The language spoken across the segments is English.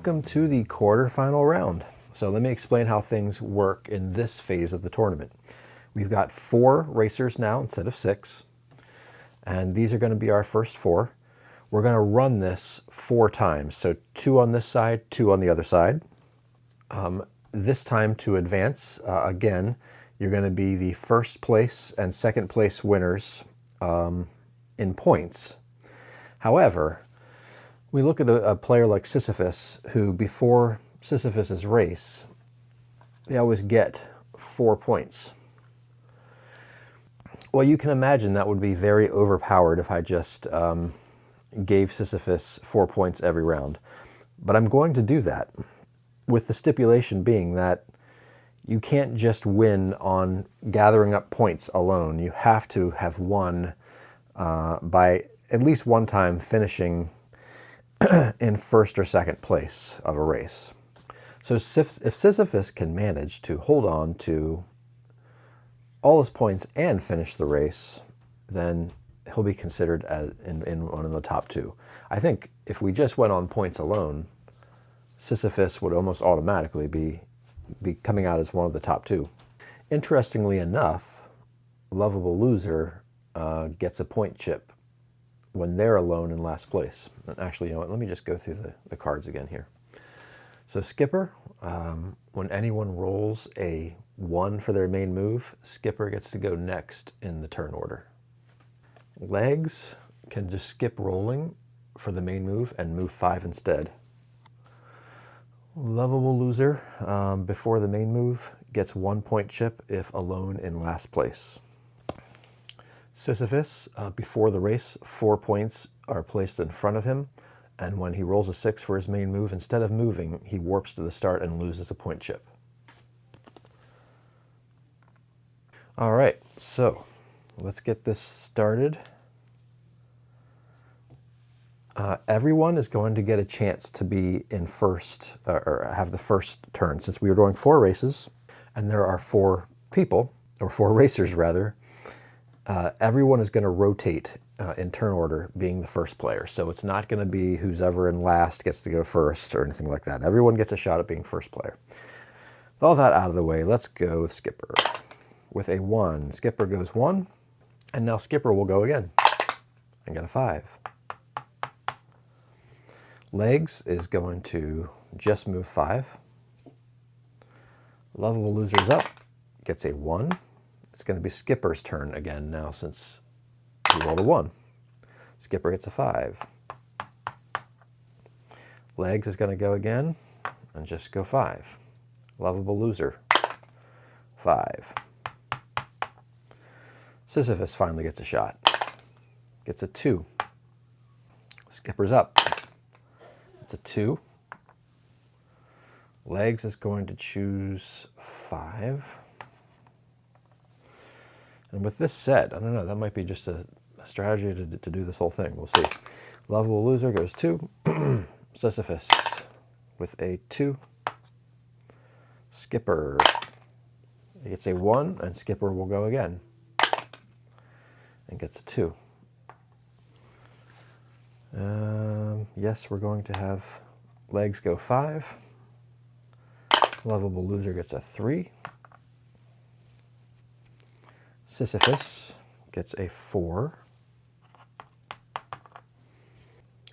welcome to the quarterfinal round. So let me explain how things work in this phase of the tournament. We've got 4 racers now instead of 6, and these are going to be our first 4. We're going to run this 4 times, so 2 on this side, 2 on the other side. This time to advance, again, you're going to be the first place and second place winners in points. However, we look at a player like Sisyphus, who before Sisyphus's race, they always get 4 points. Well, you can imagine that would be very overpowered if I just gave Sisyphus 4 points every round. But I'm going to do that, with the stipulation being that you can't just win on gathering up points alone. You have to have won by at least one time finishing in first or second place of a race. So if Sisyphus can manage to hold on to all his points and finish the race, then he'll be considered as in one of the top 2. I think if we just went on points alone, Sisyphus would almost automatically be coming out as one of the top 2. Interestingly enough, Lovable Loser gets a point chip when they're alone in last place. And actually, you know what, let me just go through the cards again here. So Skipper, when anyone rolls a 1 for their main move, Skipper gets to go next in the turn order. Legs can just skip rolling for the main move and move 5 instead. Lovable Loser, before the main move, gets 1 point chip if alone in last place. Sisyphus, before the race, 4 points are placed in front of him, and when he rolls a 6 for his main move, instead of moving, he warps to the start and loses a point chip. All right, so let's get this started. Everyone is going to get a chance to be in first, or have the first turn, since we are doing 4 races, and there are 4 people, or 4 racers rather. Everyone is going to rotate in turn order, being the first player. So it's not going to be who's ever in last gets to go first or anything like that. Everyone gets a shot at being first player. With all that out of the way, let's go with Skipper. With a 1, Skipper goes 1, and now Skipper will go again and get a 5. Legs is going to just move 5. Lovable Loser's up, gets a 1. It's going to be Skipper's turn again now, since he rolled a 1. Skipper gets a 5. Legs is going to go again and just go 5. Lovable Loser, 5. Sisyphus finally gets a shot. Gets a 2. Skipper's up. It's a 2. Legs is going to choose 5. And with this set, I don't know, that might be just a strategy to do this whole thing. We'll see. Lovable Loser goes 2. Sisyphus with a 2. Skipper gets a 1, and Skipper will go again and gets a 2. Yes, we're going to have Legs go 5. Lovable Loser gets a 3. Sisyphus gets a 4.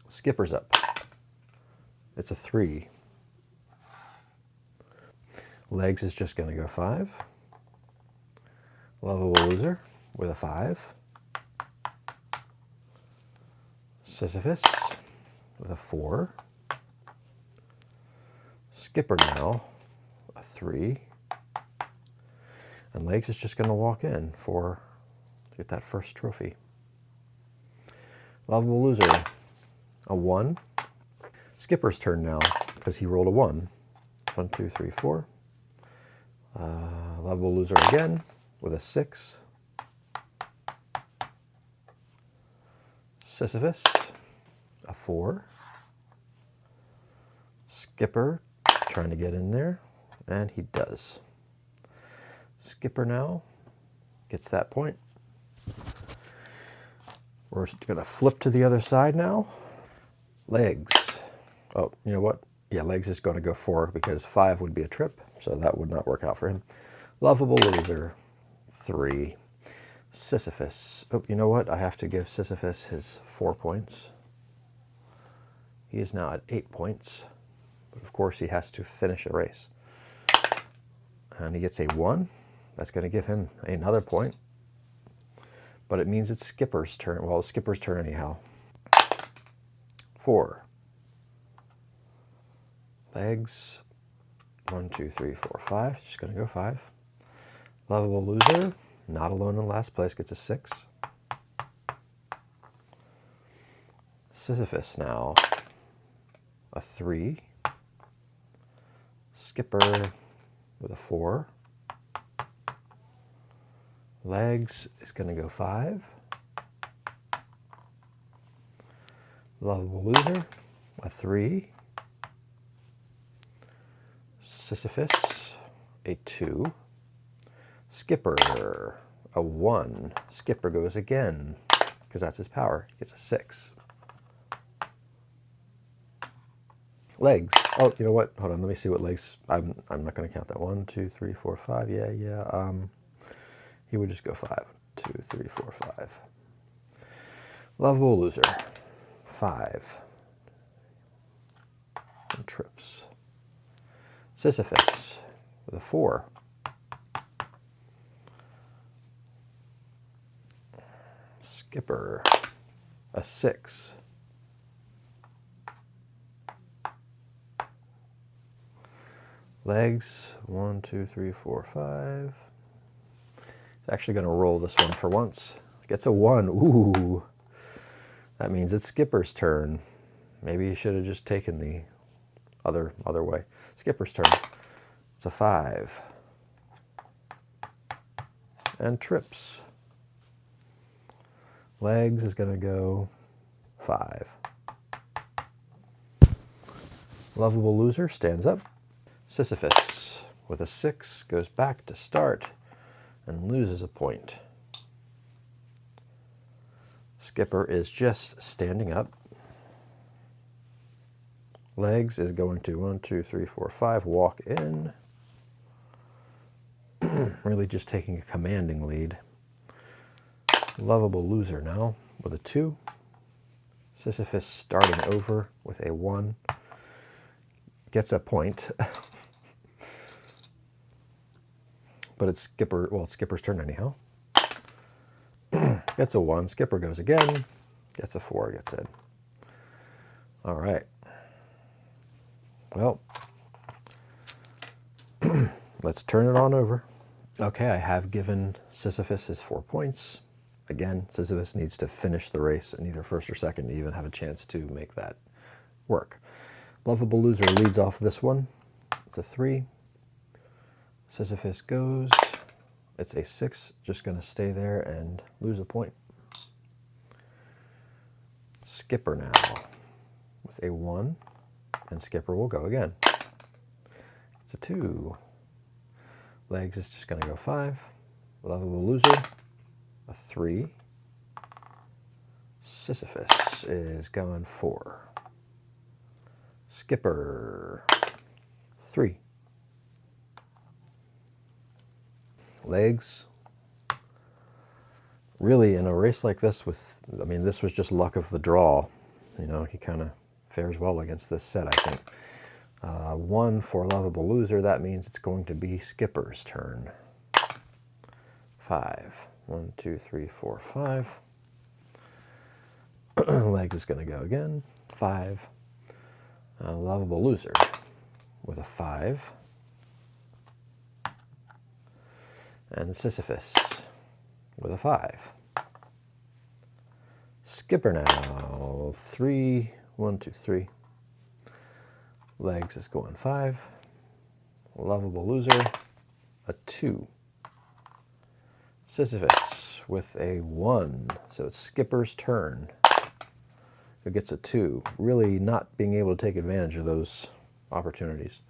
Skipper's up. It's a 3. Legs is just going to go 5. Lovable Loser with a 5. Sisyphus with a 4. Skipper now, a 3. And Legs is just going to walk in to get that first trophy. Lovable Loser, a 1. Skipper's turn now, because he rolled a 1. 1, 2, 3, 4. Lovable Loser again with a 6. Sisyphus, a 4. Skipper trying to get in there, and he does. Skipper now gets that point. We're going to flip to the other side now. Legs. Oh, you know what? Yeah, legs is going to go 4 because 5 would be a trip, so that would not work out for him. Lovable loser, 3. Sisyphus. Oh, you know what? I have to give Sisyphus his 4 points. He is now at 8 points, but of course he has to finish a race. And he gets a 1. That's going to give him another point. But it means it's Skipper's turn. Well, it's Skipper's turn anyhow. 4. Legs. 1, 2, 3, 4, 5. Just going to go 5. Lovable loser. Not alone in last place. Gets a 6. Sisyphus now. A 3. Skipper with a 4. Legs is going to go 5. Lovable loser, a 3. Sisyphus, a 2. Skipper, a 1. Skipper goes again, because that's his power. He gets a 6. Legs. Oh, you know what? Hold on. Let me see what legs. I'm not going to count that. 1, 2, 3, 4, 5. Yeah. He would just go 5. 2, 3, 4, 5. Lovable loser. 5. And trips. Sisyphus with a 4. Skipper, a 6. Legs, 1, 2, 3, 4, 5. He's actually going to roll this one for once. Gets a 1. Ooh. That means it's Skipper's turn. Maybe he should have just taken the other way. Skipper's turn. It's a 5. And trips. Legs is going to go 5. Lovable loser stands up. Sisyphus with a 6 goes back to start and loses a point. Skipper is just standing up. Legs is going to 1, 2, 3, 4, 5 walk in. Really just taking a commanding lead. Lovable loser now with a 2. Sisyphus starting over with a 1. Gets a point. But it's Skipper, well, it's Skipper's turn anyhow. Gets a 1. Skipper goes again. Gets a 4. Gets in. All right. Well, let's turn it on over. Okay, I have given Sisyphus his 4 points. Again, Sisyphus needs to finish the race in either first or second to even have a chance to make that work. Lovable loser leads off this one. It's a 3. Sisyphus goes. It's a 6, just going to stay there and lose a point. Skipper now with a 1, and Skipper will go again. It's a 2. Legs is just going to go 5. Lovable loser, a 3. Sisyphus is going 4. Skipper, 3. Legs. Really, in a race like this this was just luck of the draw. You know, he kind of fares well against this set, I think. 1 for lovable loser. That means it's going to be Skipper's turn. 5. 1, 2, 3, 4, 5. Legs is going to go again. 5. Lovable loser with a 5. And Sisyphus with a 5. Skipper now, 3, 1, 2, 3. Legs is going 5. Lovable loser, a 2. Sisyphus with a 1. So it's Skipper's turn. Who gets a 2. Really not being able to take advantage of those opportunities.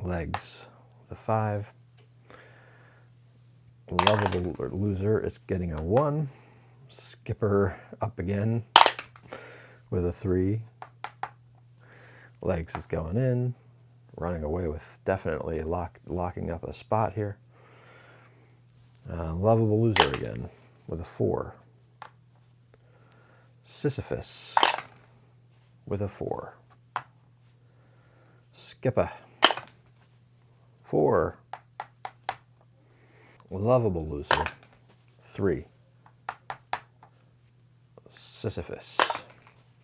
Legs with a 5. Lovable loser is getting a 1. Skipper up again with a 3. Legs is going in, running away with definitely locking up a spot here. Lovable loser again with a 4. Sisyphus with a 4. Skipper, 4. Lovable loser, 3. Sisyphus,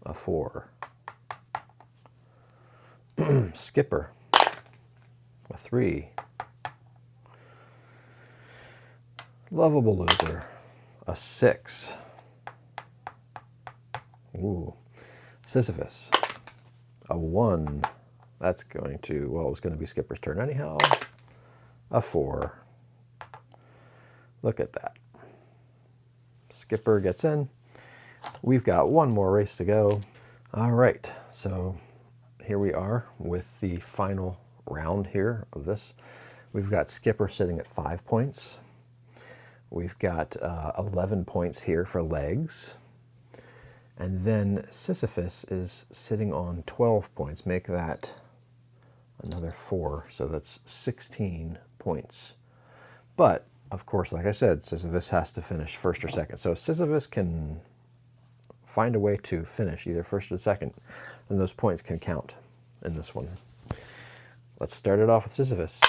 a 4. Skipper, a 3. Lovable loser, a 6. Ooh. Sisyphus, a 1. That's going to, well, it was going to be Skipper's turn anyhow. A 4. Look at that. Skipper gets in. We've got one more race to go. All right, so here we are with the final round here of this. We've got Skipper sitting at 5 points. We've got 11 points here for legs. And then Sisyphus is sitting on 12 points. Make that another 4, so that's 16 points. But, of course, like I said, Sisyphus has to finish first or second. So if Sisyphus can find a way to finish either first or second, then those points can count in this one. Let's start it off with Sisyphus.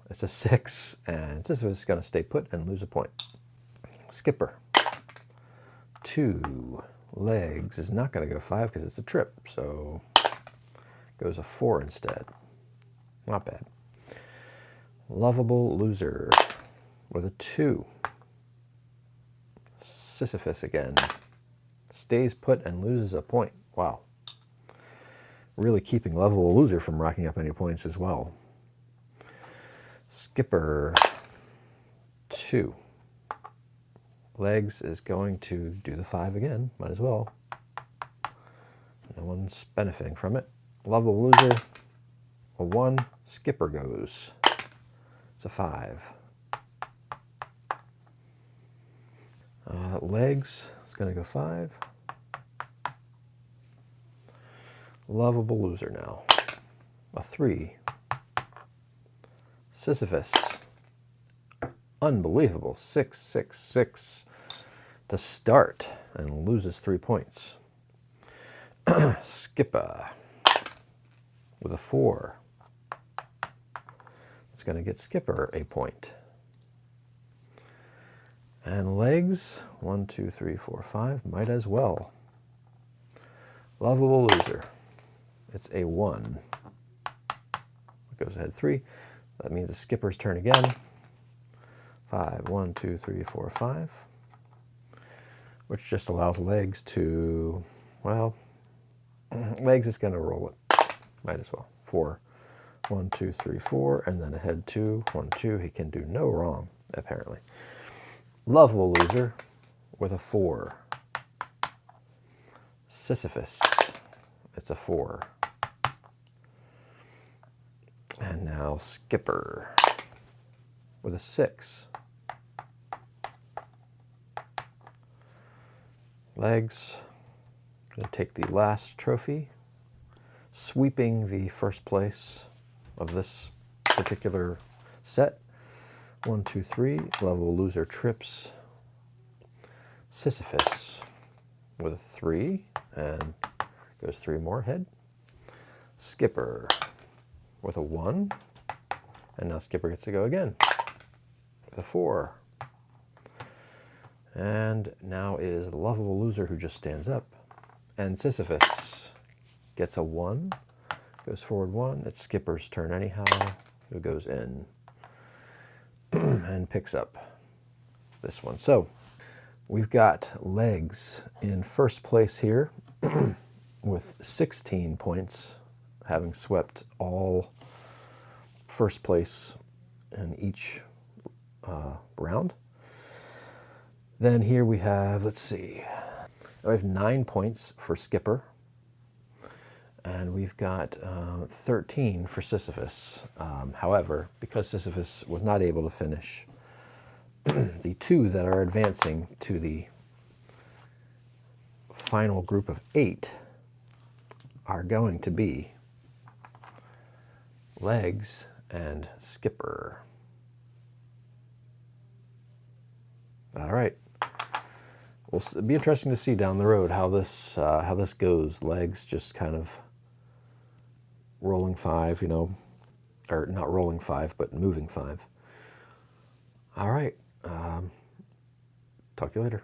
It's a 6, and Sisyphus is going to stay put and lose a point. Skipper, 2. Legs is not going to go 5 because it's a trip, so goes a 4 instead. Not bad. Lovable loser with a 2. Sisyphus again. Stays put and loses a point. Wow. Really keeping lovable loser from racking up any points as well. Skipper, 2. Legs is going to do the 5 again. Might as well. No one's benefiting from it. Lovable loser, a 1. Skipper goes. It's a 5. Legs is going to go 5. Lovable loser now. A 3. Sisyphus. Unbelievable. 6, 6, 6 to start and loses 3 points. Skipper with a 4. It's going to get Skipper a point. And legs, 1, 2, 3, 4, 5, might as well. Lovable loser. It's a 1. It goes ahead 3. That means the Skipper's turn again. 5, 1, 2, 3, 4, 5. Which just allows legs to, well, legs is going to roll it. Might as well. 4. 1, 2, 3, 4, and then ahead 2, 1, 2. He can do no wrong, apparently. Lovable loser with a 4. Sisyphus. It's a 4. And now Skipper with a 6. Legs. Going to take the last trophy, sweeping the first place of this particular set. 1, 2, 3. Lovable loser trips Sisyphus with a 3 and goes 3 more ahead. Skipper with a 1, and now Skipper gets to go again with a 4. And now it is the lovable loser who just stands up. And Sisyphus gets a 1, goes forward 1. It's Skipper's turn anyhow, who goes in and picks up this one. So we've got legs in first place here with 16 points, having swept all first place in each round. Then here we have, let's see, we have 9 points for Skipper, and we've got 13 for Sisyphus. However, because Sisyphus was not able to finish, the 2 that are advancing to the final group of 8 are going to be legs and skipper. All right. Well, it'll be interesting to see down the road how this goes. Legs just kind of rolling 5, you know, or not rolling 5, but moving 5. All right. Talk to you later.